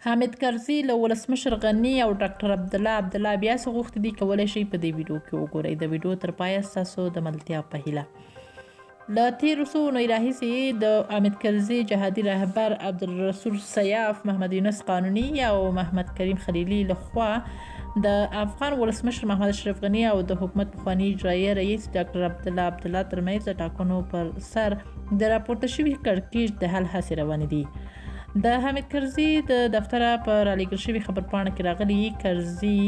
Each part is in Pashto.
حامد کرزي له ولسمشر غني او ډاکټر عبدالله بیا څه غوښتي دي کولی شئ په دې ویډیو کې وګورئ. د ویډیو تر پایه ستاسو د ملتیا په هیله. له تیرو څو اونیو راهیسې د حامد کرزي جهادي رهبر عبدالرسول سیاف، محمد یونس قانوني او محمد کریم خلیلي لخوا د افغان ولسمشر محمد اشرف غني او د حکومت پخواني اجرایه رئیس ډاکټر عبدالله ترمنځ د ټاکنو پر سر د راپورته شوي کړکېچ د حل هڅې روانې دي. د حامد کرزي د دفتره په رالیږل شوي خبرپاڼه کې راغلي کرزي،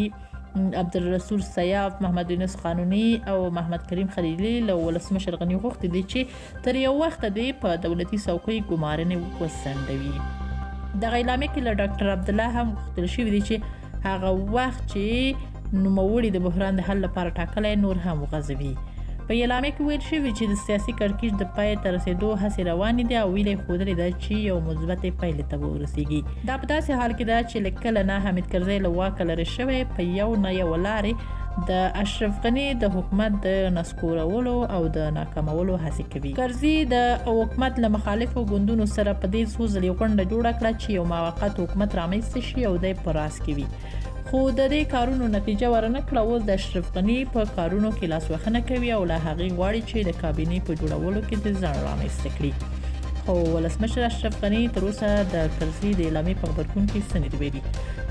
عبدالرسول سیاف، محمد یونس قانوني او محمد کریم خلیلي له ولسمشر غني غوښتي دي چې تر یو وخته دې په دولتي څوکیو ګمارنې وسنډوي. دغه اعلامیه کې له ډاکټر عبدالله هم غوښتل شوي دي چې هغه وخت چې نوموړي د بحران د حل لپاره ټاکلی نور هم وغځوي. په اعلامیه کې ویل شوي چې د سیاسي کړکېچ د پای ته رسېدو هڅې روانې دي او ویلې ښودلې ده چې یو مثبتې پایلې ته به ورسېږي. دا په داسې حال کې ده چې له کله نه حامد کرزي له واکه لرې شوی په یو نه یوه لارې د اشرف غني د حکومت د نسکورولو او د ناکامولو هڅې کوي. کرزي د حکومت له مخالفو ګوندونو سره په دې څو ځلې غونډه جوړه کړه چې یو موقت حکومت رامنځته شي او دی په راس کې وي، خو د دې کارونو نتیجه ورنه کړه. اوس د اشرف غني په کارونو کې لاسوهنه کوي او له هغې غواړي چې د کابینې په جوړولو کې د ځان رامنځته کړي. خو ولسمشر اشرف غني تر اوسه د کرزي د اعلامیې په غبرګون کې څه نه دي ویلي.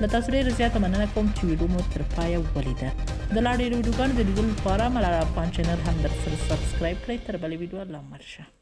له تاسو ډېره زیاته مننه کوم چې ویډیو مو تر پایه ولیده. د لا ډېرو ویډیوګانو د لیدلو لپاره ملال افغان چینل هم درسره سبسکرایب کړئ. تر بلې ویډیو الله مل شه.